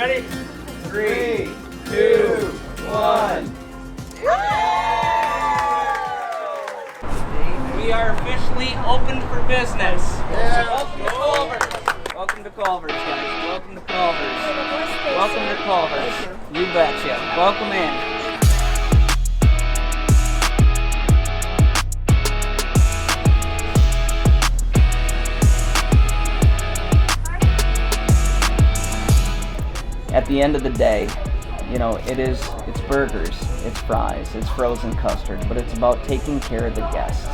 ready? 3, 2, 1. We are officially open for business. Welcome to Culver. Welcome to Culver's, guys. Welcome to Culver's. Welcome to Culver's. You betcha. Welcome in. At the end of the day, you know, it's burgers, it's fries, it's frozen custard, but it's about taking care of the guests.